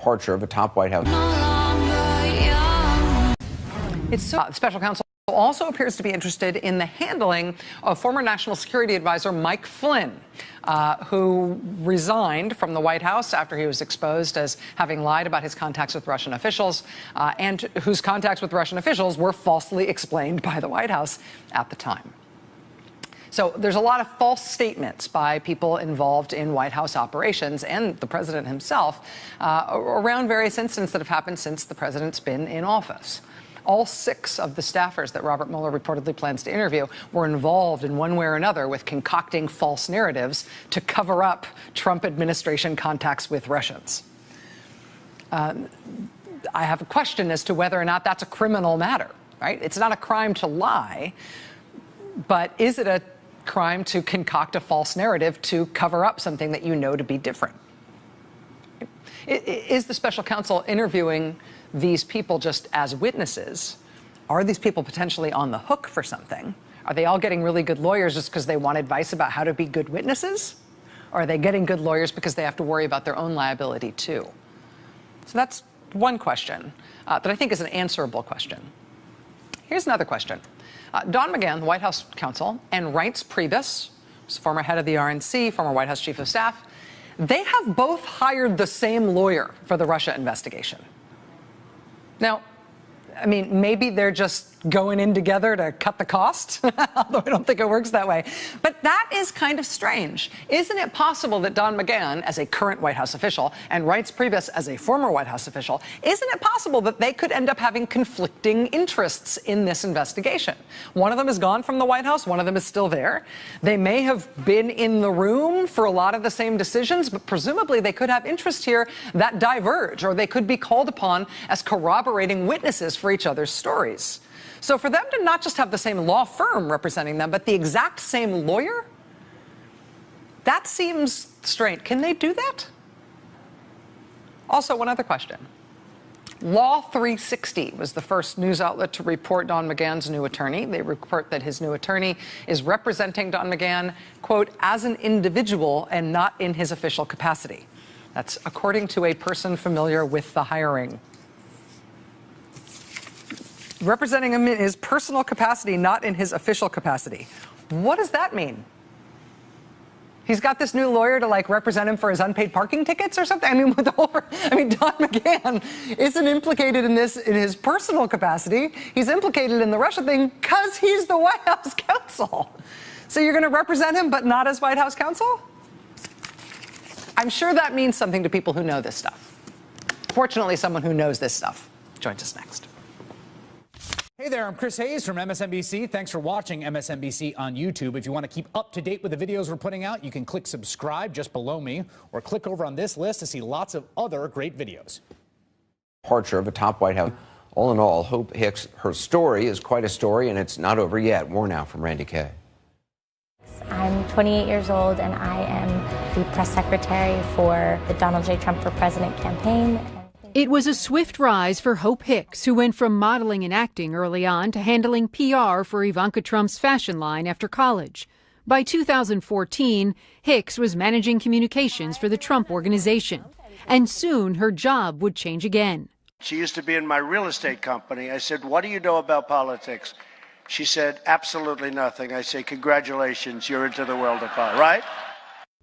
departure of a top White House. Special counsel also appears to be interested in the handling of former National Security Advisor Mike Flynn, who resigned from the White House after he was exposed as having lied about his contacts with Russian officials, and whose contacts with Russian officials were falsely explained by the White House at the time. So there's a lot of false statements by people involved in White House operations and the president himself around various incidents that have happened since the president's been in office. All 6 of the staffers that Robert Mueller reportedly plans to interview were involved in one way or another with concocting false narratives to cover up Trump administration contacts with Russians. I have a question as to whether or not that's a criminal matter, right? It's not a crime to lie, but is it a crime to concoct a false narrative to cover up something that you know to be different? Is the special counsel interviewing these people just as witnesses? Are these people potentially on the hook for something? Are they all getting really good lawyers just because they want advice about how to be good witnesses? Or are they getting good lawyers because they have to worry about their own liability too? So that's one question that I think is an answerable question. Here's another question. Don McGahn, the White House counsel, and Reince Priebus, who's former head of the RNC, former White House chief of staff, they have both hired the same lawyer for the Russia investigation. Now, I mean, maybe they're just going in together to cut the cost, although I don't think it works that way. But that is kind of strange. Isn't it possible that Don McGahn, as a current White House official, and Reince Priebus, as a former White House official, isn't it possible that they could end up having conflicting interests in this investigation? One of them is gone from the White House, one of them is still there. They may have been in the room for a lot of the same decisions, but presumably they could have interests here that diverge, or they could be called upon as corroborating witnesses for each other's stories. So for them to not just have the same law firm representing them, but the exact same lawyer, that seems strange. Can they do that? Also, one other question. Law 360 was the first news outlet to report Don McGahn's new attorney. They report that his new attorney is representing Don McGahn, quote, as an individual and not in his official capacity. That's according to a person familiar with the hiring. Representing him in his personal capacity, not in his official capacity. What does that mean? He's got this new lawyer to like represent him for his unpaid parking tickets or something? I mean, Don McGahn isn't implicated in this in his personal capacity. He's implicated in the Russia thing because he's the White House counsel. So you're going to represent him, but not as White House counsel? I'm sure that means something to people who know this stuff. Fortunately, someone who knows this stuff joins us next. Hey there, I'm Chris Hayes from MSNBC. Thanks for watching MSNBC on YouTube. If you want to keep up to date with the videos we're putting out, you can click subscribe just below me or click over on this list to see lots of other great videos. Departure of a top White House. All in all, Hope Hicks, her story is quite a story, and it's not over yet. More now from Randy Kay. I'm 28 years old, and I am the press secretary for the Donald J. Trump for President campaign. It was a swift rise for Hope Hicks, who went from modeling and acting early on to handling PR for Ivanka Trump's fashion line after college. By 2014, Hicks was managing communications for the Trump Organization, and soon her job would change again. She used to be in my real estate company. I said, "What do you know about politics?" She said, "Absolutely nothing." I say, "Congratulations, you're into the world of politics," right?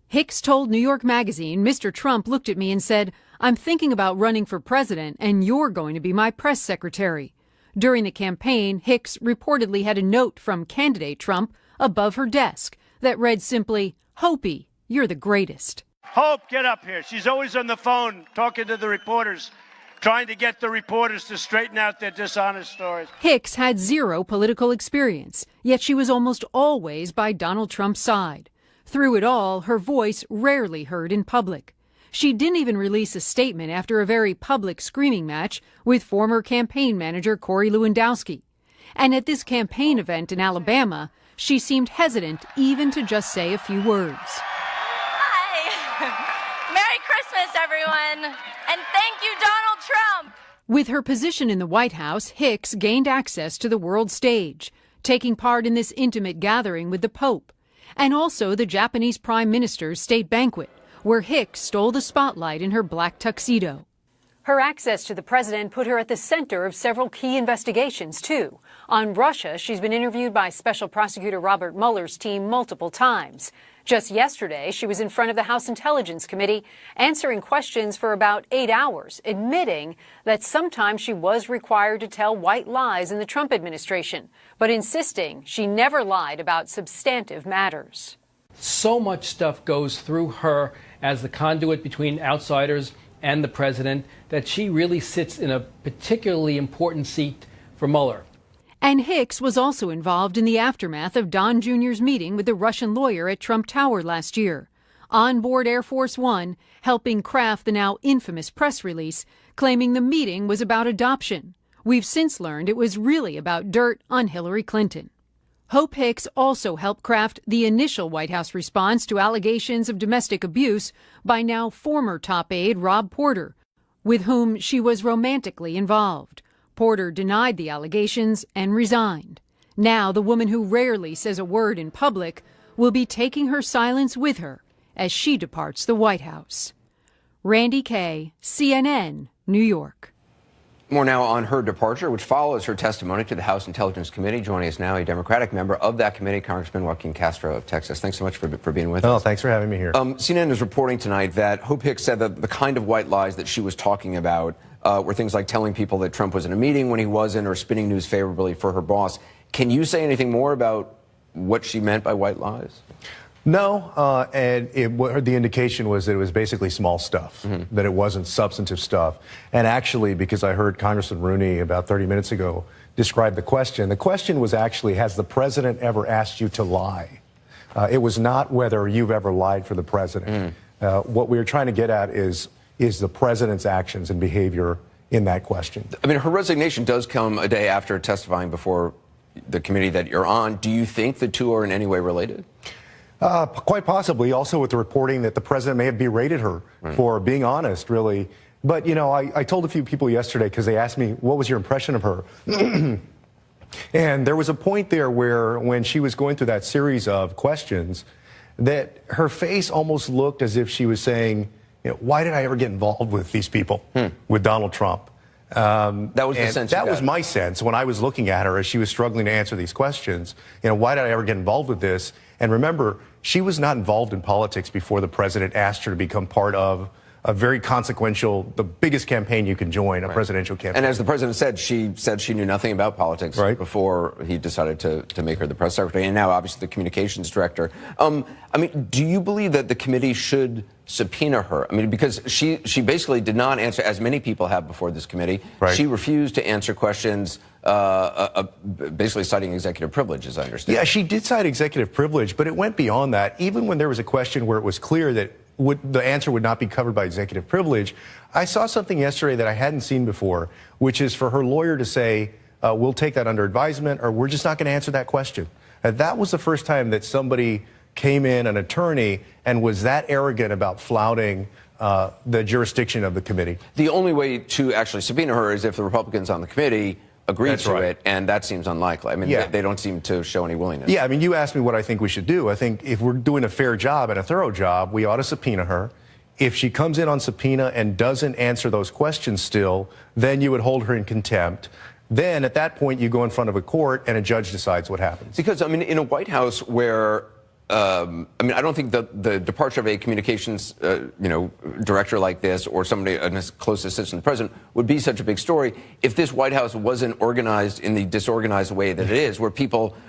Hicks told New York Magazine, "Mr. Trump looked at me and said, 'I'm thinking about running for president, and you're going to be my press secretary.'" During the campaign, Hicks reportedly had a note from candidate Trump above her desk that read simply, "Hopi, you're the greatest." Hope, get up here. She's always on the phone talking to the reporters, trying to get the reporters to straighten out their dishonest stories. Hicks had zero political experience, yet she was almost always by Donald Trump's side. Through it all, her voice rarely heard in public. She didn't even release a statement after a very public screaming match with former campaign manager Corey Lewandowski. And at this campaign event in Alabama, she seemed hesitant even to just say a few words. Hi! Merry Christmas, everyone! And thank you, Donald Trump! With her position in the White House, Hicks gained access to the world stage, taking part in this intimate gathering with the Pope, and also the Japanese Prime Minister's state banquet, where Hicks stole the spotlight in her black tuxedo. Her access to the president put her at the center of several key investigations, too. On Russia, she's been interviewed by Special Prosecutor Robert Mueller's team multiple times. Just yesterday, she was in front of the House Intelligence Committee answering questions for about 8 hours, admitting that sometimes she was required to tell white lies in the Trump administration, but insisting she never lied about substantive matters. So much stuff goes through her as the conduit between outsiders and the president that she really sits in a particularly important seat for Mueller. And Hicks was also involved in the aftermath of Don Jr.'s meeting with the Russian lawyer at Trump Tower last year. On board Air Force One, helping craft the now infamous press release, claiming the meeting was about adoption. We've since learned it was really about dirt on Hillary Clinton. Hope Hicks also helped craft the initial White House response to allegations of domestic abuse by now former top aide Rob Porter, with whom she was romantically involved. Porter denied the allegations and resigned. Now, the woman who rarely says a word in public will be taking her silence with her as she departs the White House. Randy Kay, CNN, New York. More now on her departure, which follows her testimony to the House Intelligence Committee. Joining us now, a Democratic member of that committee, Congressman Joaquin Castro of Texas. Thanks so much for being with us. Oh, thanks for having me here. CNN is reporting tonight that Hope Hicks said that the kind of white lies that she was talking about were things like telling people that Trump was in a meeting when he wasn't, or spinning news favorably for her boss. Can you say anything more about what she meant by white lies? No, and the indication was that it was basically small stuff, that it wasn't substantive stuff. And actually, because I heard Congressman Rooney about 30 minutes ago describe the question was actually, has the president ever asked you to lie? It was not whether you've ever lied for the president. What we were trying to get at is the president's actions and behavior in that question. I mean, her resignation does come a day after testifying before the committee that you're on. Do you think the two are in any way related? Quite possibly. Also with the reporting that the president may have berated her for being honest, really. But, you know, I told a few people yesterday, because they asked me, what was your impression of her? And there was a point there where, when she was going through that series of questions, that her face almost looked as if she was saying, you know, why did I ever get involved with these people, with Donald Trump? That was the sense. That was my sense when I was looking at her as she was struggling to answer these questions. You know, why did I ever get involved with this? And remember, she was not involved in politics before the president asked her to become part of a very consequential, the biggest campaign you can join, a presidential campaign. And as the president said she knew nothing about politics before he decided to make her the press secretary, and now obviously the communications director. I mean, do you believe that the committee should subpoena her? I mean, because she basically did not answer, as many people have before this committee. She refused to answer questions, basically citing executive privilege, as I understand. Yeah, she did cite executive privilege, but it went beyond that. Even when there was a question where it was clear that the answer would not be covered by executive privilege, I saw something yesterday that I hadn't seen before, which is for her lawyer to say, we'll take that under advisement, or we're just not going to answer that question. That was the first time that somebody came in, an attorney, and was that arrogant about flouting the jurisdiction of the committee. The only way to actually subpoena her is if the Republicans on the committee agree to it, and that seems unlikely. I mean, they don't seem to show any willingness. Yeah, I mean, you asked me what I think we should do. I think if we're doing a fair job and a thorough job, we ought to subpoena her. If she comes in on subpoena and doesn't answer those questions still, then you would hold her in contempt. Then, at that point, you go in front of a court and a judge decides what happens. Because, I mean, in a White House where I mean, I don't think the departure of a communications, director like this, or somebody, a close assistant to the president, would be such a big story if this White House wasn't organized in the disorganized way that it is, where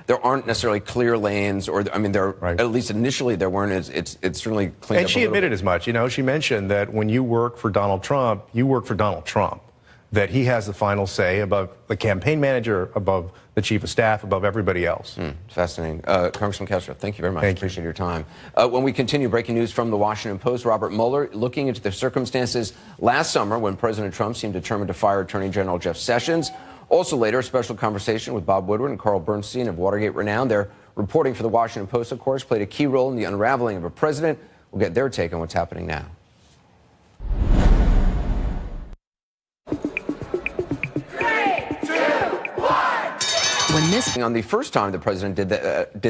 there aren't necessarily clear lanes, or, I mean, at least initially there weren't. It's certainly cleaned up. And she admitted as much. You know, she mentioned that when you work for Donald Trump, you work for Donald Trump, that he has the final say above the campaign manager, above the chief of staff, above everybody else. Fascinating. Congressman Castro, thank you very much. Appreciate your time. When we continue, breaking news from the Washington Post, Robert Mueller looking into the circumstances last summer when President Trump seemed determined to fire Attorney General Jeff Sessions. Also later, a special conversation with Bob Woodward and Carl Bernstein of Watergate renown. Their reporting for the Washington Post, of course, played a key role in the unraveling of a president. We'll get their take on what's happening now. On the first time the president did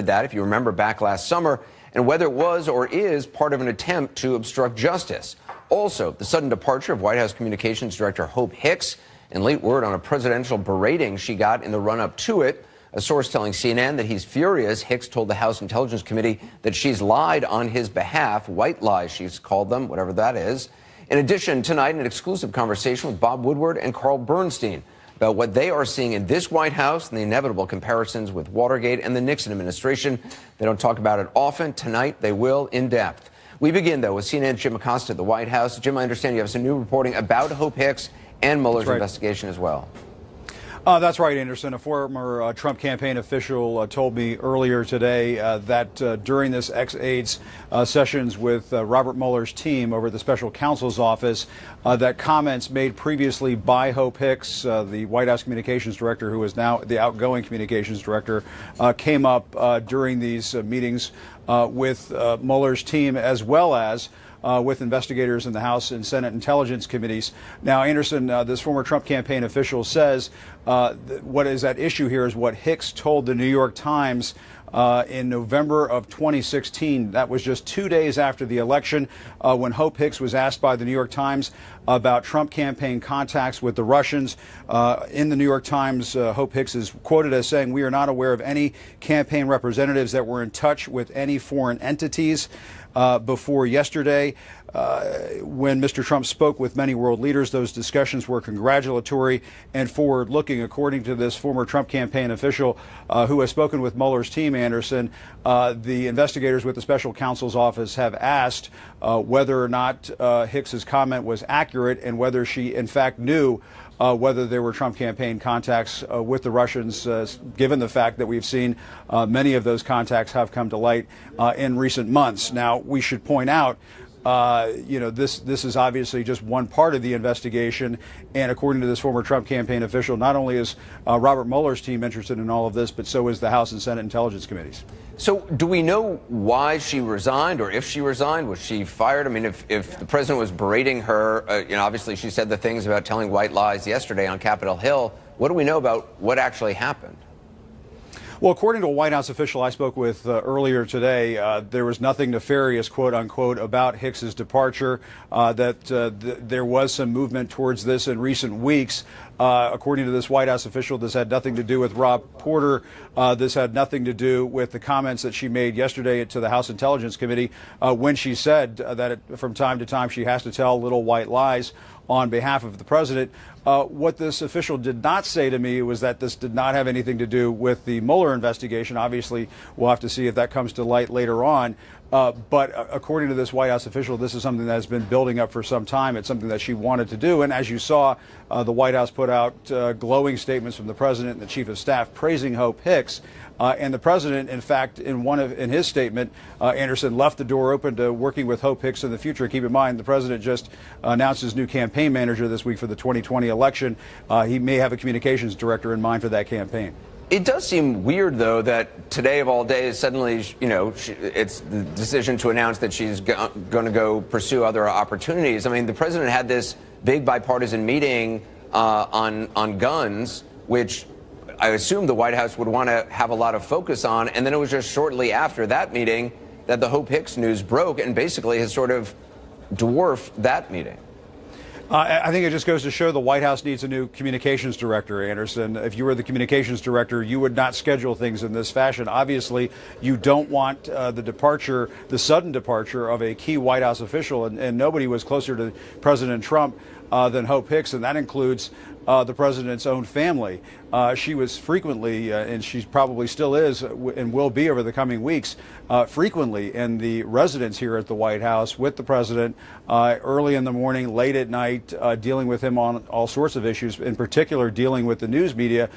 that, if you remember back last summer, and whether it was or is part of an attempt to obstruct justice. Also, the sudden departure of White House Communications Director Hope Hicks and late word on a presidential berating she got in the run-up to it. A source telling CNN that he's furious. Hicks told the House Intelligence Committee that she's lied on his behalf. White lies, she's called them, whatever that is. In addition, tonight, an exclusive conversation with Bob Woodward and Carl Bernstein about what they are seeing in this White House and the inevitable comparisons with Watergate and the Nixon administration. They don't talk about it often. Tonight, they will in depth. We begin, though, with CNN's Jim Acosta at the White House. Jim, I understand you have some new reporting about Hope Hicks and Mueller's investigation as well. That's right, Anderson. A former Trump campaign official told me earlier today that during this ex-aides sessions with Robert Mueller's team over at the special counsel's office, that comments made previously by Hope Hicks, the White House communications director, who is now the outgoing communications director, came up during these meetings with Mueller's team, as well as with investigators in the House and Senate Intelligence Committees. Now, Anderson, this former Trump campaign official says what is at issue here is what Hicks told the New York Times in November of 2016. That was just 2 days after the election, when Hope Hicks was asked by the New York Times about Trump campaign contacts with the Russians. In the New York Times, Hope Hicks is quoted as saying, "We are not aware of any campaign representatives that were in touch with any foreign entities." Before yesterday, when Mr. Trump spoke with many world leaders, those discussions were congratulatory and forward-looking, according to this former Trump campaign official who has spoken with Mueller's team, Anderson. The investigators with the special counsel's office have asked whether or not Hicks's comment was accurate and whether she, in fact, knew whether there were Trump campaign contacts with the Russians, given the fact that we've seen many of those contacts have come to light in recent months. Now, we should point out, this is obviously just one part of the investigation. And according to this former Trump campaign official, not only is Robert Mueller's team interested in all of this, but so is the House and Senate Intelligence Committees. So do we know why she resigned, or if she resigned? Was she fired? I mean, if the president was berating her, obviously she said the things about telling white lies yesterday on Capitol Hill. What do we know about what actually happened? Well, according to a White House official I spoke with earlier today, there was nothing nefarious, quote unquote, about Hicks's departure, there was some movement towards this in recent weeks. According to this White House official, this had nothing to do with Rob Porter. This had nothing to do with the comments that she made yesterday to the House Intelligence Committee when she said that from time to time she has to tell little white lies on behalf of the president. What this official did not say to me was that this did not have anything to do with the Mueller investigation. Obviously, we'll have to see if that comes to light later on. But according to this White House official, this is something that has been building up for some time. It's something that she wanted to do. And as you saw, the White House put out glowing statements from the president and the chief of staff praising Hope Hicks. And the president, in fact, in his statement, Anderson, left the door open to working with Hope Hicks in the future. Keep in mind, the president just announced his new campaign manager this week for the 2020 election. He may have a communications director in mind for that campaign. It does seem weird, though, that today of all days, suddenly, it's the decision to announce that she's going to go pursue other opportunities. I mean, the president had this big bipartisan meeting on guns, which I assume the White House would want to have a lot of focus on. And then it was just shortly after that meeting that the Hope Hicks news broke and basically has sort of dwarfed that meeting. I think it just goes to show the White House needs a new communications director, Anderson. If you were the communications director, you would not schedule things in this fashion. Obviously, you don't want the sudden departure of a key White House official, and nobody was closer to President Trump than Hope Hicks, and that includes the president's own family. She was frequently, and she probably still is and will be over the coming weeks, frequently in the residence here at the White House with the president, early in the morning, late at night, dealing with him on all sorts of issues, in particular dealing with the news media.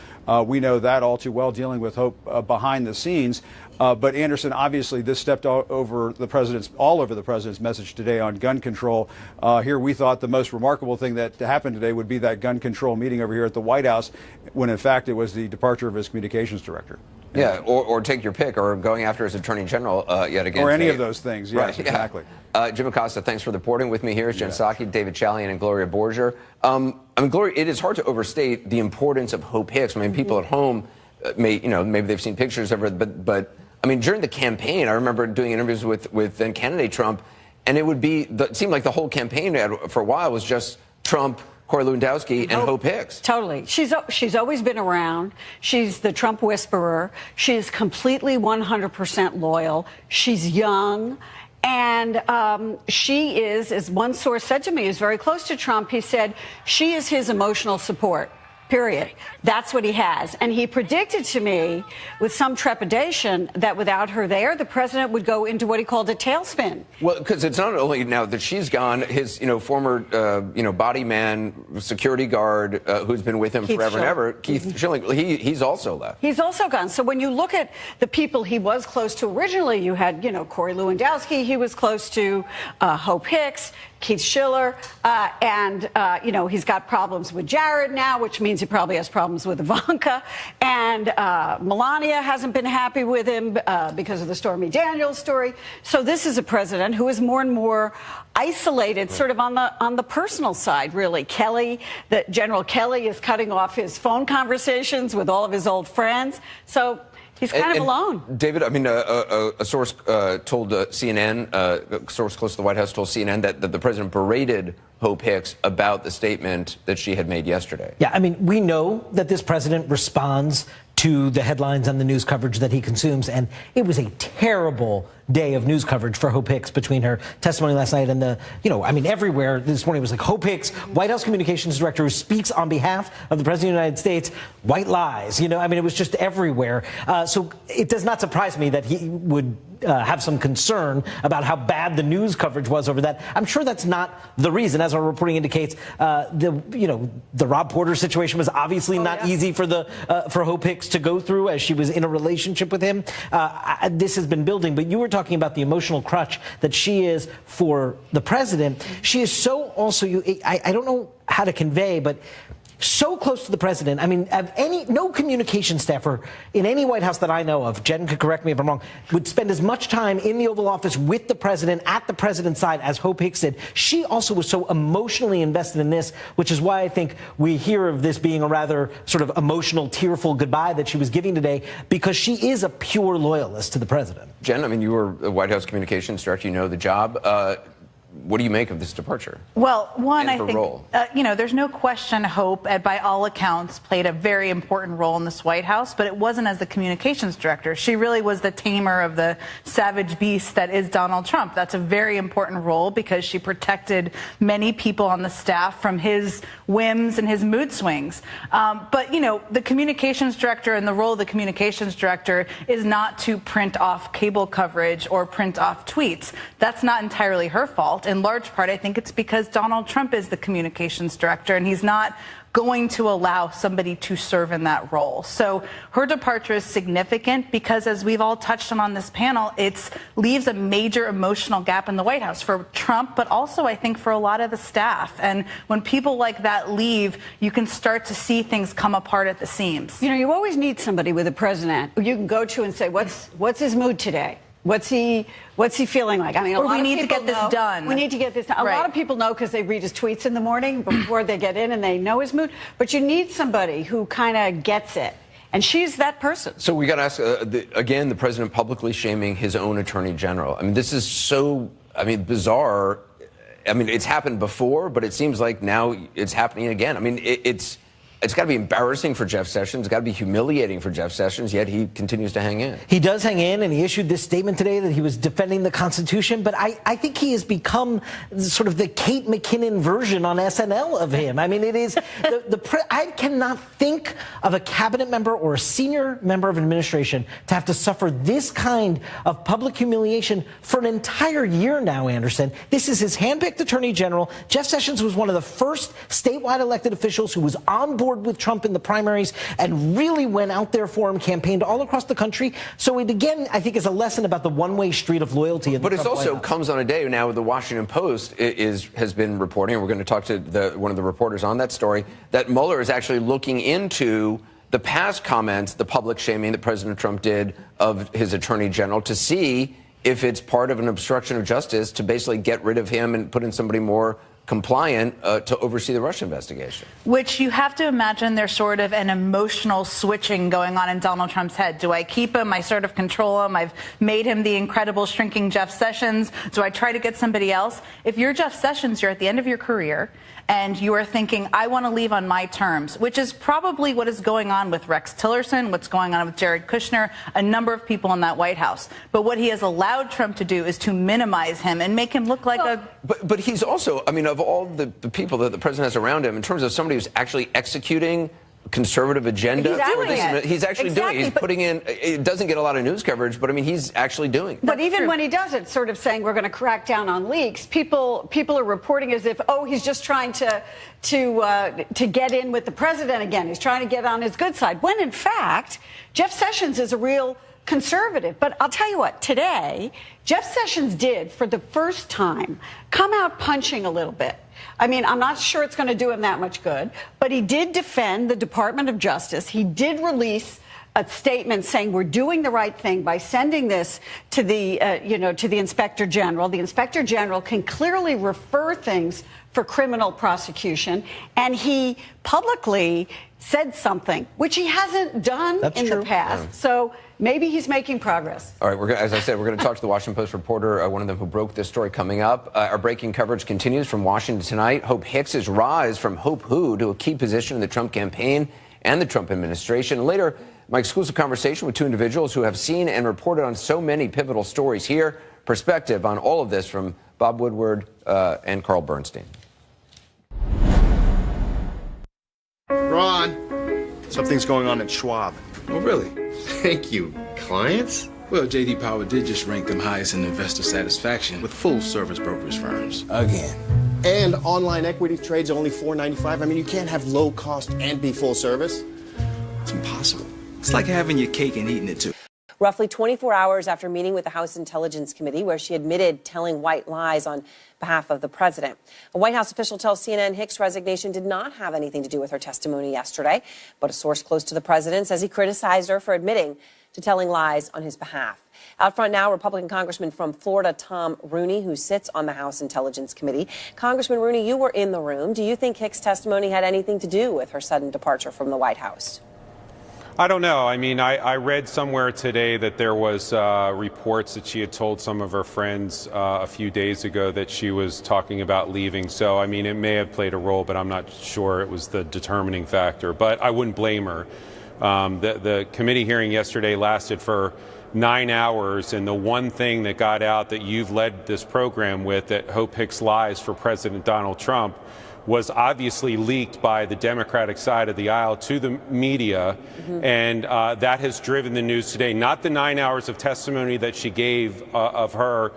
We know that all too well, dealing with Hope behind the scenes. But Anderson, obviously, this stepped all over the president's message today on gun control. Here, we thought the most remarkable thing that happened today would be that gun control meeting over here at the White House, when in fact it was the departure of his communications director. Yeah, or take your pick, or going after his attorney general yet again. Or any of those things. Yes, right, exactly. Yeah. Jim Acosta, thanks for reporting with me here. Is Jen Psaki, David Chalian, and Gloria Borger. I mean, Gloria, it is hard to overstate the importance of Hope Hicks. I mean, people at home maybe they've seen pictures of her, but I mean, during the campaign, I remember doing interviews with then candidate Trump, and it seemed like the whole campaign for a while was just Trump, Corey Lewandowski, and Hope Hicks. Totally. She's always been around. She's the Trump whisperer. She's completely 100% loyal. She's young. And she is, as one source said to me, is very close to Trump. He said she is his emotional support. Period. That's what he has. And he predicted to me with some trepidation that without her there, the president would go into what he called a tailspin. Well, because it's not only now that she's gone, his, former, body man, security guard who's been with him forever and ever, Keith Schilling, he's also left. He's also gone. So when you look at the people he was close to originally, you had, Corey Lewandowski, he was close to Hope Hicks, Keith Schiller, and he's got problems with Jared now, which means he probably has problems with Ivanka, and Melania hasn't been happy with him because of the Stormy Daniels story. So this is a president who is more and more isolated, sort of on the personal side, really. General Kelly is cutting off his phone conversations with all of his old friends. So he's kind of alone. David, a source told CNN, a source close to the White House told CNN that the president berated Hope Hicks about the statement that she had made yesterday. Yeah, we know that this president responds to the headlines and the news coverage that he consumes, and it was a terrible day of news coverage for Hope Hicks between her testimony last night and everywhere this morning was like Hope Hicks, White House communications director who speaks on behalf of the president of the United States, white lies. It was just everywhere. So it does not surprise me that he would have some concern about how bad the news coverage was over that. I'm sure that's not the reason, as our reporting indicates. The Rob Porter situation was obviously not easy for Hope Hicks to go through as she was in a relationship with him. This has been building, but you were talking about the emotional crutch that she is for the president. She is so also, I don't know how to convey, but so close to the president. No communication staffer in any White House that I know of, Jen could correct me if I'm wrong, would spend as much time in the Oval Office with the president, at the president's side, as Hope Hicks did. She also was so emotionally invested in this, which is why I think we hear of this being a rather sort of emotional, tearful goodbye that she was giving today, because she is a pure loyalist to the president. Jen, you were a White House communications director, you know the job. What do you make of this departure? Well, one, I think, role? There's no question Hope, by all accounts, played a very important role in this White House, but it wasn't as the communications director. She really was the tamer of the savage beast that is Donald Trump. That's a very important role because she protected many people on the staff from his whims and his mood swings. But the communications director and the role of the communications director is not to print off cable coverage or print off tweets. That's not entirely her fault. In large part, I think it's because Donald Trump is the communications director, and he's not going to allow somebody to serve in that role. So her departure is significant because, as we've all touched on this panel, it leaves a major emotional gap in the White House for Trump, but also I think for a lot of the staff. And when people like that leave, you can start to see things come apart at the seams. You always need somebody with a president who you can go to and say, what's his mood today? What's he feeling like? We need to get this done. We need to get this done. A lot of people know because they read his tweets in the morning before they get in and they know his mood. But you need somebody who kind of gets it. And she's that person. So we got to ask, again, the president publicly shaming his own attorney general. This is so, bizarre. It's happened before, but it seems like now it's happening again. It's got to be embarrassing for Jeff Sessions. It's got to be humiliating for Jeff Sessions, yet he continues to hang in. He does hang in, and he issued this statement today that he was defending the Constitution, but I think he has become sort of the Kate McKinnon version on SNL of him. It is, I cannot think of a cabinet member or a senior member of an administration to have to suffer this kind of public humiliation for an entire year now, Anderson. This is his handpicked attorney general. Jeff Sessions was one of the first statewide elected officials who was on board with Trump in the primaries and really went out there for him, campaigned all across the country. So it, again, I think is a lesson about the one-way street of loyalty. But it also comes on a day now the Washington Post has been reporting, and we're going to talk to one of the reporters on that story, that Mueller is actually looking into the past comments, the public shaming that President Trump did of his attorney general, to see if it's part of an obstruction of justice to basically get rid of him and put in somebody more compliant to oversee the Russia investigation. Which you have to imagine there's sort of an emotional switching going on in Donald Trump's head. Do I keep him? I sort of control him. I've made him the incredible shrinking Jeff Sessions. Do I try to get somebody else? If you're Jeff Sessions, you're at the end of your career and you are thinking, I want to leave on my terms, which is probably what is going on with Rex Tillerson, what's going on with Jared Kushner, a number of people in that White House. But what he has allowed Trump to do is to minimize him and make him look like But he's also, I mean, of all the people that the president has around him, in terms of somebody who's actually executing conservative agenda. He's doing it. He's actually doing it. He's putting in, it doesn't get a lot of news coverage, but I mean, he's actually doing it. But even when he does it, sort of saying we're going to crack down on leaks, people are reporting as if, oh, he's just trying to get in with the president again. He's trying to get on his good side. When in fact, Jeff Sessions is a real conservative. But I'll tell you what, today, Jeff Sessions did, for the first time, come out punching a little bit. I mean, I'm not sure it's going to do him that much good, but he did defend the Department of Justice. He did release a statement saying we're doing the right thing by sending this to the, to the Inspector General. The Inspector General can clearly refer things for criminal prosecution, and he publicly said something which he hasn't done the past. Yeah. So maybe he's making progress. All right, as I said, we're going to talk to the Washington Post reporter, one of them who broke this story, coming up. Our breaking coverage continues from Washington tonight. Hope Hicks's rise from Hope Who to a key position in the Trump campaign and the Trump administration. Later, my exclusive conversation with two individuals who have seen and reported on so many pivotal stories here. Perspective on all of this from Bob Woodward and Carl Bernstein. Ron, something's going on at Schwab. Oh, really? Thank you. Clients? Well, J.D. Power did just rank them highest in investor satisfaction with full-service brokerage firms. Again. And online equity trades only $4.95. I mean, you can't have low cost and be full service. It's impossible. It's like having your cake and eating it, too. Roughly 24 hours after meeting with the House Intelligence Committee, where she admitted telling white lies on behalf of the president. A White House official tells CNN Hicks' resignation did not have anything to do with her testimony yesterday, but a source close to the president says he criticized her for admitting to telling lies on his behalf. Out front now, Republican Congressman from Florida, Tom Rooney, who sits on the House Intelligence Committee. Congressman Rooney, you were in the room. Do you think Hicks' testimony had anything to do with her sudden departure from the White House? I don't know. I mean, I read somewhere today that there was reports that she had told some of her friends a few days ago that she was talking about leaving. So, I mean, it may have played a role, but I'm not sure it was the determining factor. But I wouldn't blame her. The committee hearing yesterday lasted for 9 hours, and the one thing that got out that you've led this program with, that Hope Hicks lies for President Donald Trump, was obviously leaked by the Democratic side of the aisle to the media, and that has driven the news today. Not the 9 hours of testimony that she gave of her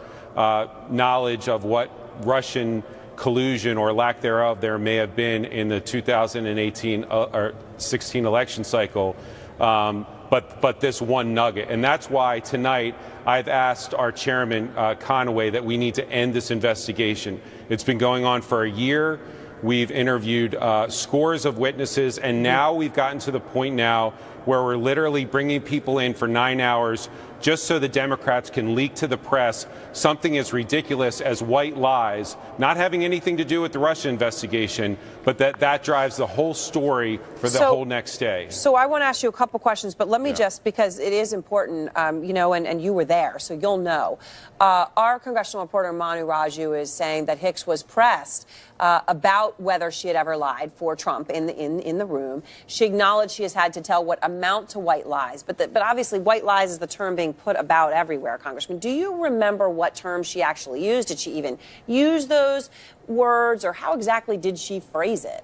knowledge of what Russian collusion or lack thereof there may have been in the 2018 or 16 election cycle, but this one nugget. And that's why tonight I've asked our chairman, Conaway, that we need to end this investigation. It's been going on for a year. We've interviewed scores of witnesses, and now we've gotten to the point now where we're literally bringing people in for 9 hours just so the Democrats can leak to the press something as ridiculous as white lies, not having anything to do with the Russia investigation, but that drives the whole story for the whole next day. So I want to ask you a couple questions, but let me just, because it is important, and you were there, so you'll know. Our congressional reporter, Manu Raju, is saying that Hicks was pressed about whether she had ever lied for Trump in the room. She acknowledged she has had to tell what amount to white lies, but obviously white lies is the term being put about everywhere, Congressman. Do you remember what terms she actually used? Did she even use those words, or how exactly did she phrase it?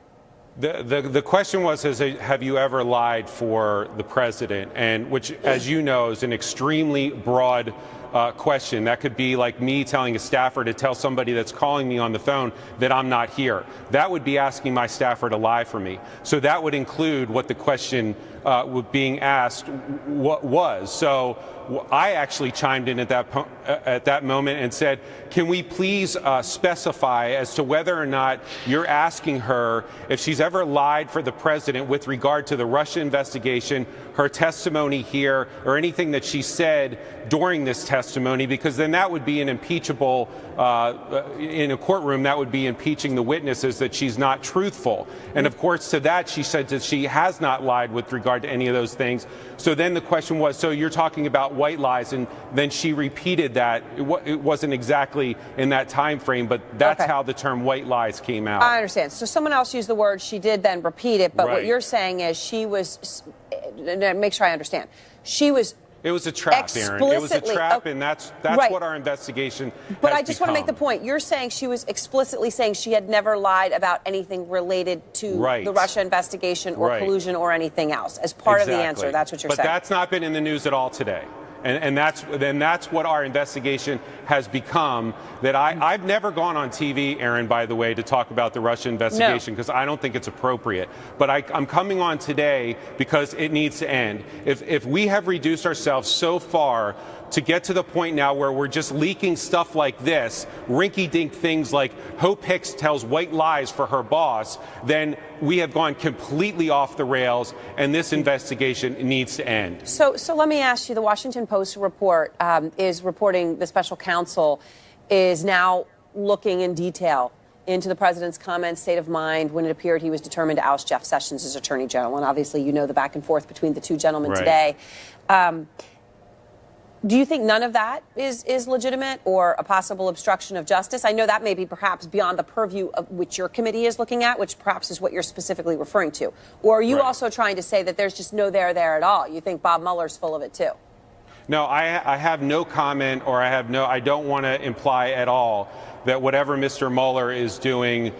The question was, have you ever lied for the president? And which, as you know, is an extremely broad question. That could be like me telling a staffer to tell somebody that's calling me on the phone that I'm not here. That would be asking my staffer to lie for me. So that would include what the question being asked was. So I actually chimed in at that moment and said, can we please specify as to whether or not you're asking her if she's ever lied for the president with regard to the Russia investigation, her testimony here, or anything that she said during this testimony? testimony, because then that would be an impeachable, in a courtroom, that would be impeaching the witnesses that she's not truthful. And of course, to that, she said that she has not lied with regard to any of those things. So then the question was, so you're talking about white lies, and then she repeated that. It wasn't exactly in that time frame, but that's how the term white lies came out. I understand. So someone else used the word, she did then repeat it, but what you're saying is she was, make sure I understand, she was It was a trap, Aaron. It was a trap, and that's what our investigation But has I just want to make the point. You're saying she was explicitly saying she had never lied about anything related to the Russia investigation or collusion or anything else. As part of the answer, that's what you're saying. But that's not been in the news at all today. And that's what our investigation has become. That I've never gone on TV, Aaron, by the way, to talk about the Russia investigation, because I don't think it's appropriate. But I'm coming on today because it needs to end. If we have reduced ourselves so far to get to the point now where we're just leaking stuff like this, rinky-dink things like Hope Hicks tells white lies for her boss, then we have gone completely off the rails, and this investigation needs to end. So let me ask you, the Washington Post report is reporting the special counsel is now looking in detail into the president's comments, state of mind, when it appeared he was determined to oust Jeff Sessions as Attorney General. And obviously, you know the back and forth between the two gentlemen today. Do you think none of that is legitimate or a possible obstruction of justice? I know that may be perhaps beyond the purview of which your committee is looking at, which perhaps is what you're specifically referring to. Or are you also trying to say that there's just no there at all? You think Bob Mueller's full of it too? No, I have no comment, or I don't want to imply at all that whatever Mr. Mueller is doing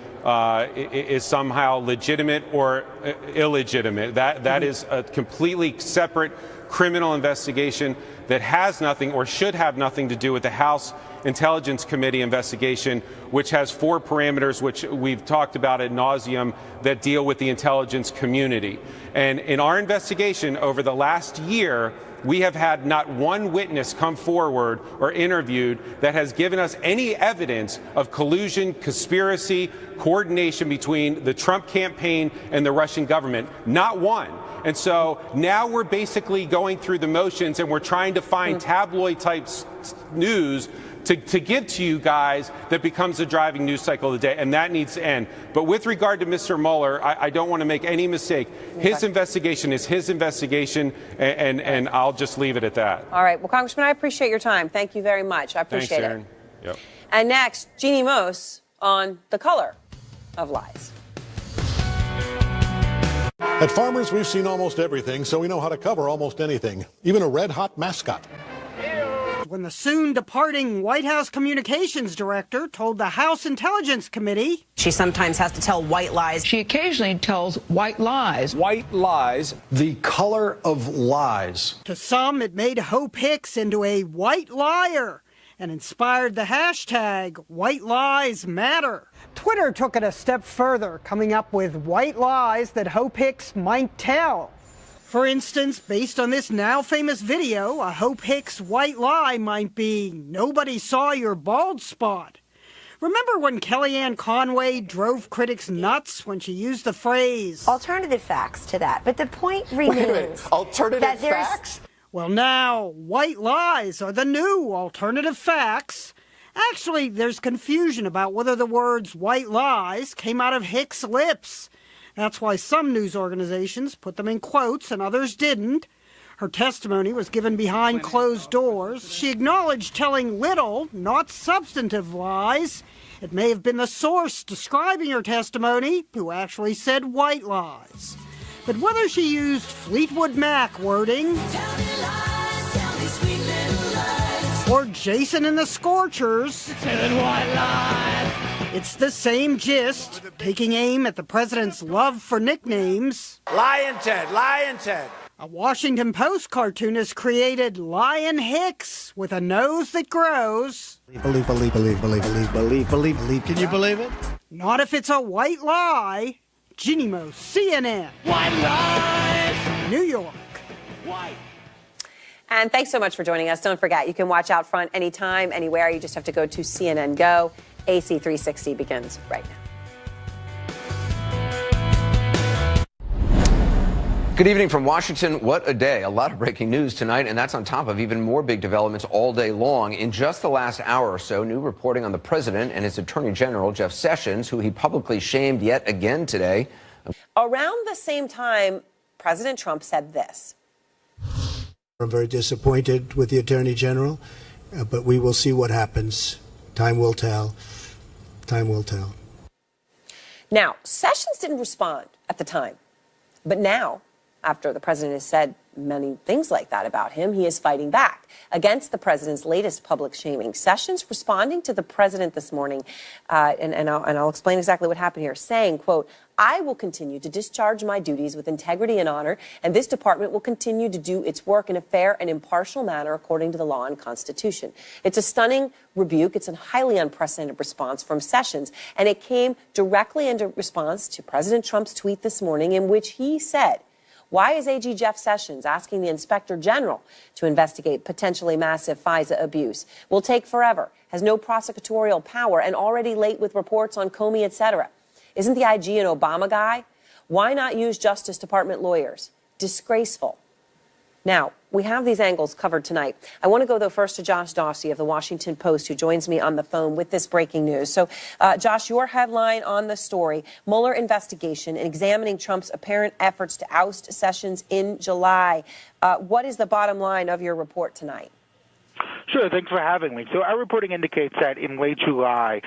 is somehow legitimate or illegitimate. That is a completely separate criminal investigation that has nothing or should have nothing to do with the House Intelligence Committee investigation, which has 4 parameters, which we've talked about ad nauseum, that deal with the intelligence community. And in our investigation over the last year, we have had not one witness come forward or interviewed that has given us any evidence of collusion, conspiracy, coordination between the Trump campaign and the Russian government. Not one. And so now we're basically going through the motions, and we're trying to find tabloid-type news to give to you guys that becomes the driving news cycle of the day, and that needs to end. But with regard to Mr. Mueller, I don't want to make any mistake. His investigation is his investigation, and I'll just leave it at that. All right. Well, Congressman, I appreciate your time. Thank you very much. I appreciate Thanks, Aaron. it. Yep. And next, Jeannie Mose on the color of lies. At Farmers, we've seen almost everything, so we know how to cover almost anything, even a red-hot mascot. When the soon-departing White House communications director told the House Intelligence Committee she sometimes has to tell white lies. She occasionally tells white lies. White lies. The color of lies. To some, it made Hope Hicks into a white liar and inspired the hashtag White Lies Matter. Twitter took it a step further, coming up with white lies that Hope Hicks might tell. For instance, based on this now famous video, a Hope Hicks white lie might be, nobody saw your bald spot. Remember when Kellyanne Conway drove critics nuts when she used the phrase alternative facts to that? But the point remains. Alternative facts? Well, now, white lies are the new alternative facts. Actually, there's confusion about whether the words white lies came out of Hicks' lips. That's why some news organizations put them in quotes and others didn't. Her testimony was given behind closed doors. She acknowledged telling little, not substantive lies. It may have been the source describing her testimony who actually said white lies. But whether she used Fleetwood Mac wording or Jason and the Scorchers, it's the same gist, taking aim at the president's love for nicknames. Lion Ted, Lion Ted. A Washington Post cartoonist created Lion Hicks with a nose that grows. Believe. Can you believe it? Not if it's a white lie. Jeannie Mose, CNN. White lies! New York. White. And thanks so much for joining us. Don't forget, you can watch Out Front anytime, anywhere. You just have to go to CNN Go. AC 360 begins right now. Good evening from Washington. What a day. A lot of breaking news tonight, and that's on top of even more big developments all day long. In just the last hour or so, new reporting on the president and his attorney general, Jeff Sessions, who he publicly shamed yet again today. Around the same time, President Trump said this. I'm very disappointed with the attorney general, but we will see what happens. Time will tell. Time will tell. Now, Sessions didn't respond at the time, but now, after the president has said many things like that about him, he is fighting back against the president's latest public shaming. Sessions responding to the president this morning, and I'll explain exactly what happened here, saying, quote, "I will continue to discharge my duties with integrity and honor, and this department will continue to do its work in a fair and impartial manner according to the law and Constitution." It's a stunning rebuke. It's a highly unprecedented response from Sessions, and it came directly into response to President Trump's tweet this morning in which he said, "Why is AG Jeff Sessions asking the Inspector General to investigate potentially massive FISA abuse? Will take forever, has no prosecutorial power, and already late with reports on Comey, etc. Isn't the IG an Obama guy? Why not use Justice Department lawyers? Disgraceful." Now, we have these angles covered tonight. I want to go, though, first to Josh Dawsey of the Washington Post, who joins me on the phone with this breaking news. So, Josh, your headline on the story, Mueller investigation and examining Trump's apparent efforts to oust Sessions in July. What is the bottom line of your report tonight? Sure, thanks for having me. So our reporting indicates that in late July,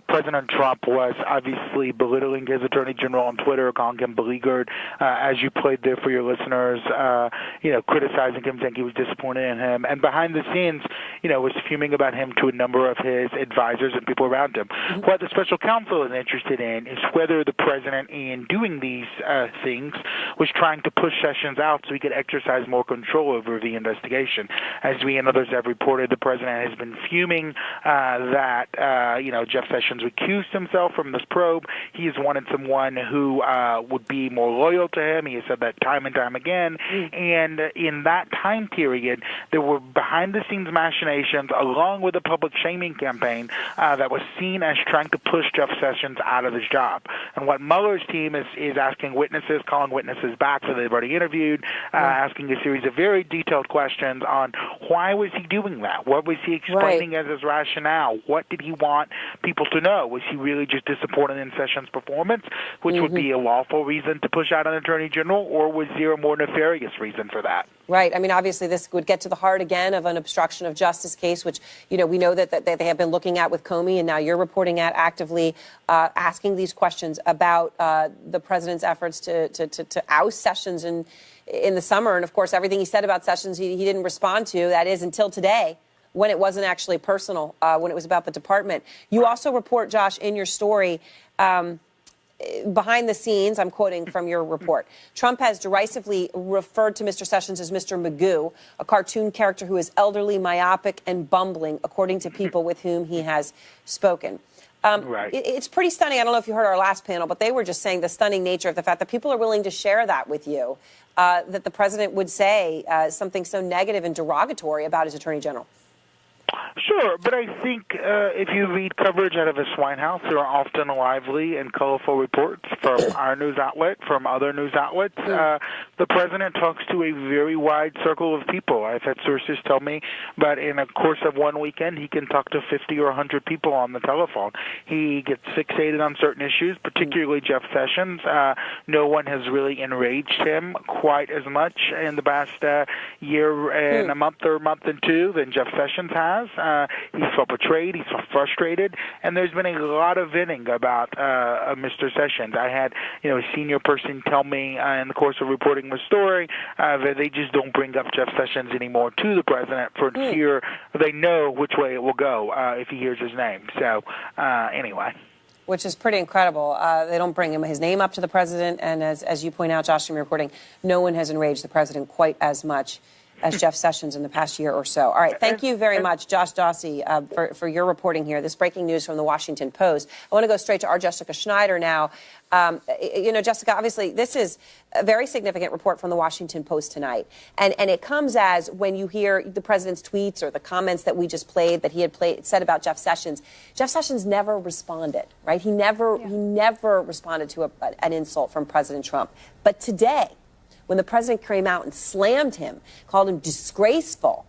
President Trump was obviously belittling his attorney general on Twitter, calling him beleaguered, as you played there for your listeners, criticizing him, saying he was disappointed in him. And behind the scenes, was fuming about him to a number of his advisors and people around him. Mm-hmm. What the special counsel is interested in is whether the president, in doing these things, was trying to push Sessions out so he could exercise more control over the investigation. As we and others have reported, the president has been fuming that Jeff Sessions recused himself from this probe. He has wanted someone who would be more loyal to him. He has said that time and time again. And in that time period, there were behind-the-scenes machinations along with a public shaming campaign that was seen as trying to push Jeff Sessions out of his job. And what Mueller's team is asking witnesses, calling witnesses back that they've already interviewed, asking a series of very detailed questions on why was he doing that? What was he explaining as his rationale? What did he want people to know? Was he really just disappointed in Sessions' performance, which would be a lawful reason to push out an attorney general, or was there a more nefarious reason for that? Right. I mean, obviously, this would get to the heart again of an obstruction of justice case, which, we know that they have been looking at with Comey, and now you're reporting at actively asking these questions about the president's efforts to oust Sessions in the summer. And, of course, everything he said about Sessions, he didn't respond to. That is until today, when it wasn't actually personal, when it was about the department. You also report, Josh, in your story, behind the scenes, I'm quoting from your report, Trump has derisively referred to Mr. Sessions as Mr. Magoo, a cartoon character who is elderly, myopic, and bumbling, according to people with whom he has spoken. Right. It's pretty stunning. I don't know if you heard our last panel, but they were just saying the stunning nature of the fact that people are willing to share that with you, that the president would say something so negative and derogatory about his attorney general. Sure, but I think if you read coverage out of the White House, there are often lively and colorful reports from our news outlet, from other news outlets. The president talks to a very wide circle of people. I've had sources tell me, but in a course of one weekend, he can talk to 50 or 100 people on the telephone. He gets fixated on certain issues, particularly Jeff Sessions. No one has really enraged him quite as much in the past year and a month or month and two than Jeff Sessions has. He's felt betrayed, he's felt frustrated, and there's been a lot of venting about Mr. Sessions. I had a senior person tell me in the course of reporting the story that they just don't bring up Jeff Sessions anymore to the president for fear they know which way it will go if he hears his name. So anyway. Which is pretty incredible. They don't bring his name up to the president, and as you point out, Josh, from your reporting, no one has enraged the president quite as much as Jeff Sessions in the past year or so. All right, thank you very much, Josh Dawsey, for your reporting here. This breaking news from the Washington Post. I want to go straight to our Jessica Schneider now. Jessica, obviously, this is a very significant report from the Washington Post tonight. And it comes as when you hear the president's tweets or the comments that we just played, that he had said about Jeff Sessions. Jeff Sessions never responded, right? He never responded to an insult from President Trump. But today, when the president came out and slammed him, called him disgraceful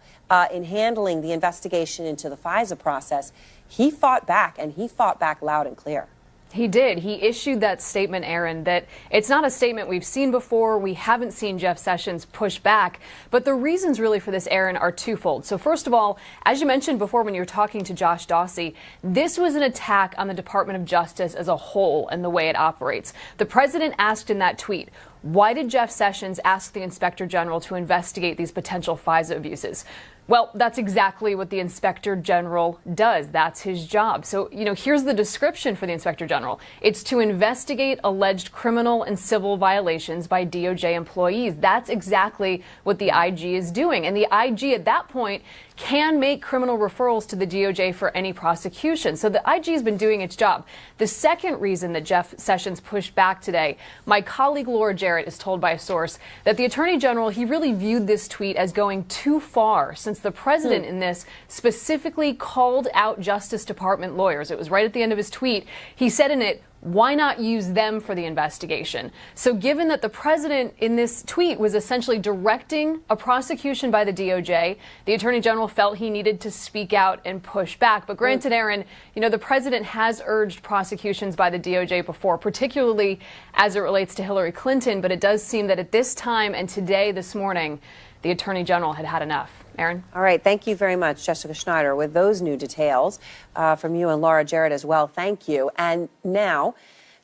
in handling the investigation into the FISA process, he fought back, and he fought back loud and clear. He did. He issued that statement, Aaron, that it's not a statement we've seen before. We haven't seen Jeff Sessions push back. But the reasons really for this, Aaron, are twofold. So first of all, as you mentioned before when you were talking to Josh Dawsey, this was an attack on the Department of Justice as a whole and the way it operates. The president asked in that tweet, why did Jeff Sessions ask the Inspector General to investigate these potential FISA abuses? Well, that's exactly what the Inspector General does. That's his job. So, here's the description for the Inspector General. It's to investigate alleged criminal and civil violations by DOJ employees. That's exactly what the IG is doing. And the IG at that point can make criminal referrals to the DOJ for any prosecution. So the IG has been doing its job. The second reason that Jeff Sessions pushed back today, my colleague Laura Jarrett is told by a source that the Attorney General, he really viewed this tweet as going too far, since the president in this specifically called out Justice Department lawyers. It was right at the end of his tweet. He said in it, why not use them for the investigation? So given that the president in this tweet was essentially directing a prosecution by the DOJ, the Attorney General felt he needed to speak out and push back. But granted, Aaron, the president has urged prosecutions by the DOJ before, particularly as it relates to Hillary Clinton. But it does seem that at this time and today, this morning, the Attorney General had had enough. Aaron? All right. Thank you very much, Jessica Schneider, with those new details from you and Laura Jarrett as well. Thank you. And now,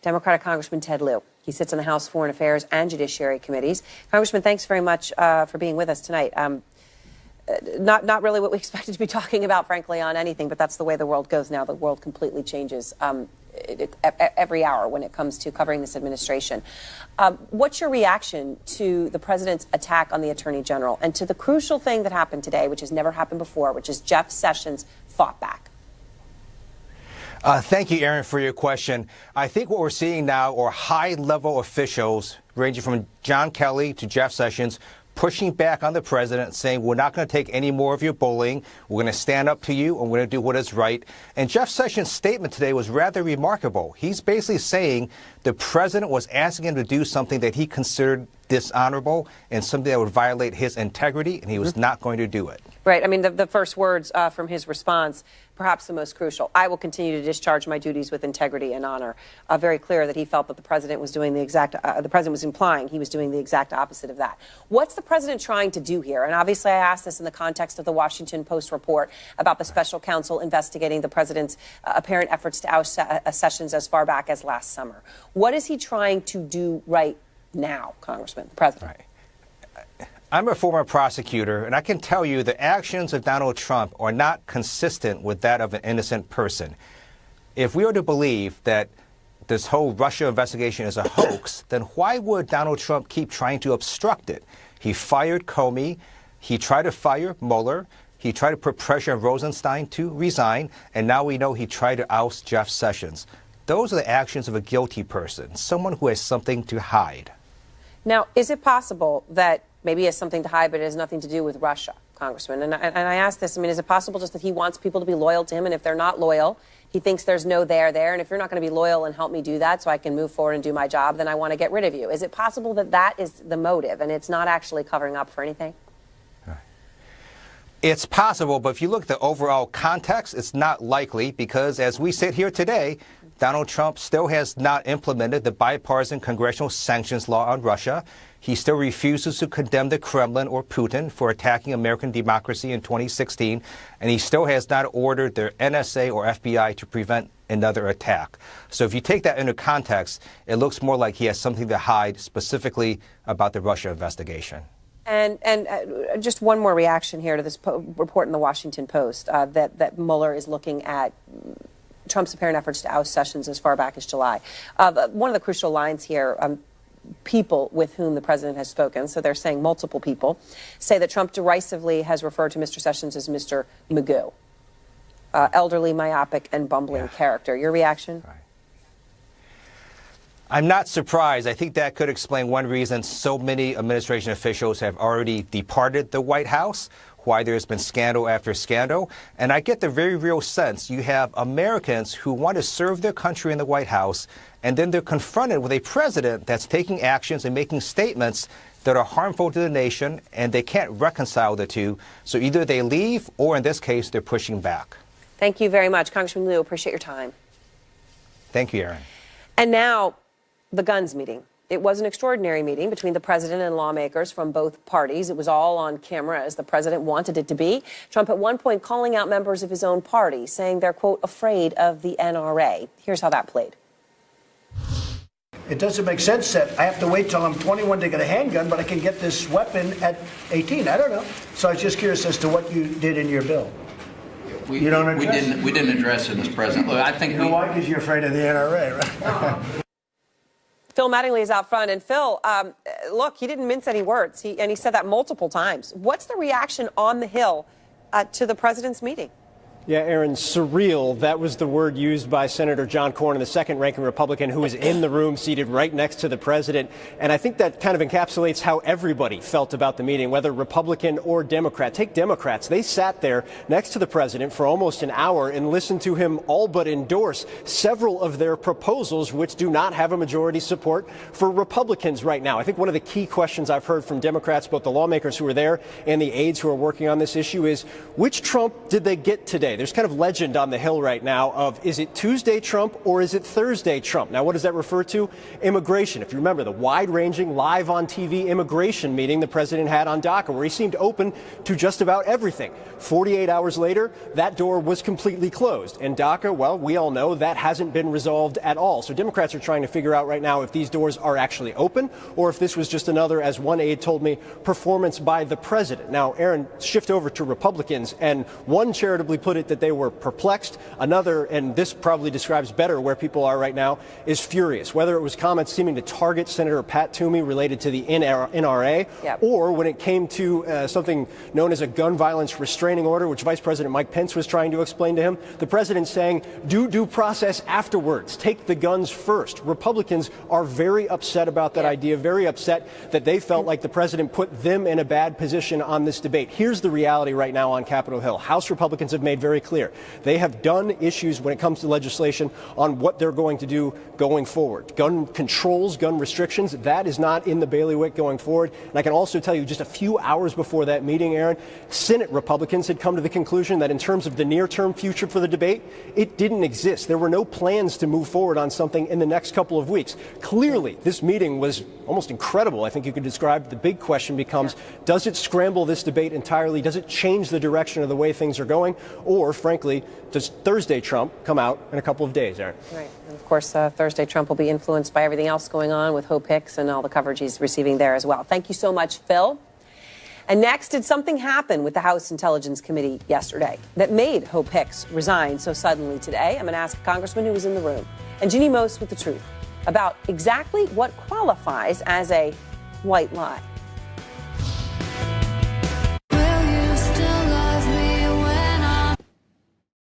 Democratic Congressman Ted Lieu. He sits on the House Foreign Affairs and Judiciary Committees. Congressman, thanks very much for being with us tonight. Not really what we expected to be talking about, frankly, on anything, but that's the way the world goes now. The world completely changes every hour when it comes to covering this administration. What's your reaction to the president's attack on the Attorney General and to the crucial thing that happened today, which has never happened before, which is Jeff Sessions fought back? Thank you, Aaron, for your question. I think what we're seeing now are high-level officials ranging from John Kelly to Jeff Sessions pushing back on the president, saying we're not going to take any more of your bullying. We're going to stand up to you, and we're going to do what is right. And Jeff Sessions' statement today was rather remarkable. He's basically saying the president was asking him to do something that he considered dishonorable and something that would violate his integrity, and he was not going to do it. Right. I mean, the first words from his response, perhaps the most crucial, I will continue to discharge my duties with integrity and honor. Very clear that he felt that the president was doing the president was implying he was doing the exact opposite of that. What's the president trying to do here? And obviously I asked this in the context of the Washington Post report about the special counsel investigating the president's apparent efforts to oust Sessions as far back as last summer. What is he trying to do right now, Congressman, the president? Right. I'm a former prosecutor, and I can tell you the actions of Donald Trump are not consistent with that of an innocent person. If we are to believe that this whole Russia investigation is a hoax, then why would Donald Trump keep trying to obstruct it? He fired Comey. He tried to fire Mueller. He tried to put pressure on Rosenstein to resign. And now we know he tried to oust Jeff Sessions. Those are the actions of a guilty person, someone who has something to hide. Now, is it possible that maybe he has something to hide, but it has nothing to do with Russia, Congressman? And I ask this, I mean, is it possible just that he wants people to be loyal to him, and if they're not loyal, he thinks there's no there, and if you're not going to be loyal and help me do that so I can move forward and do my job, then I want to get rid of you. Is it possible that that is the motive, and it's not actually covering up for anything? It's possible, but if you look at the overall context, it's not likely, because as we sit here today, Donald Trump still has not implemented the bipartisan congressional sanctions law on Russia. He still refuses to condemn the Kremlin or Putin for attacking American democracy in 2016. And he still has not ordered the NSA or FBI to prevent another attack. So if you take that into context, it looks more like he has something to hide specifically about the Russia investigation. And just one more reaction here to this report in the Washington Post that Mueller is looking at Trump's apparent efforts to oust Sessions as far back as July. One of the crucial lines here, people with whom the president has spoken, so they're saying multiple people, say that Trump derisively has referred to Mr. Sessions as Mr. Magoo, elderly, myopic, and bumbling character. Your reaction? Right. I'm not surprised. I think that could explain one reason so many administration officials have already departed the White House. why there's been scandal after scandal. And I get the very real sense you have Americans who want to serve their country in the White House, and then they're confronted with a president that's taking actions and making statements that are harmful to the nation, and they can't reconcile the two. So either they leave, or in this case, they're pushing back. Thank you very much, Congressman Liu. Appreciate your time. Thank you, Aaron. And now, the guns meeting. It was an extraordinary meeting between the president and lawmakers from both parties. It was all on camera, as the president wanted it to be. Trump at one point calling out members of his own party, saying they're, quote, afraid of the NRA. Here's how that played. It doesn't make sense that I have to wait till I'm 21 to get a handgun, but I can get this weapon at 18. I don't know. So I was just curious as to what you did in your bill. You don't address we didn't address it, Mr. President. Look, I think you know why? Because you're afraid of the NRA, right? Phil Mattingly is out front. And Phil, look, he didn't mince any words. He said that multiple times. What's the reaction on the Hill to the president's meeting? Yeah, Aaron, surreal. That was the word used by Senator John Cornyn, the second-ranking Republican who was in the room seated right next to the president. And I think that kind of encapsulates how everybody felt about the meeting, whether Republican or Democrat. Take Democrats. They sat there next to the president for almost an hour and listened to him all but endorse several of their proposals, which do not have a majority support for Republicans right now. I think one of the key questions I've heard from Democrats, both the lawmakers who were there and the aides who are working on this issue, is which Trump did they get today? There's kind of legend on the Hill right now of, is it Tuesday Trump or is it Thursday Trump? Now, what does that refer to? Immigration. If you remember the wide-ranging, live on TV immigration meeting the president had on DACA, where he seemed open to just about everything. 48 hours later, that door was completely closed. And DACA, well, we all know that hasn't been resolved at all. So Democrats are trying to figure out right now if these doors are actually open or if this was just another, as one aide told me, performance by the president. Now, Aaron, shift over to Republicans, and one charitably put it that they were perplexed. Another, and this probably describes better where people are right now, is furious. Whether it was comments seeming to target Senator Pat Toomey related to the NRA, or when it came to something known as a gun violence restraining order, which Vice President Mike Pence was trying to explain to him, the president saying, do due process afterwards, take the guns first. Republicans are very upset about that idea, very upset that they felt like the president put them in a bad position on this debate. Here's the reality right now on Capitol Hill. House Republicans have made very clear they have done issues when it comes to legislation on what they're going to do going forward. Gun controls, gun restrictions, that is not in the bailiwick going forward. And I can also tell you just a few hours before that meeting, Aaron, Senate Republicans had come to the conclusion that in terms of the near-term future for the debate, it didn't exist. There were no plans to move forward on something in the next couple of weeks. Clearly, this meeting was almost incredible. I think you could describe. The big question becomes, does it scramble this debate entirely? Does it change the direction of the way things are going? Or, frankly, does Thursday Trump come out in a couple of days, Aaron? Right. And of course, Thursday Trump will be influenced by everything else going on with Hope Hicks and all the coverage he's receiving there as well. Thank you so much, Phil. And next, did something happen with the House Intelligence Committee yesterday that made Hope Hicks resign so suddenly today? I'm going to ask a congressman who was in the room, and Jeannie Most with the truth, about exactly what qualifies as a white lie.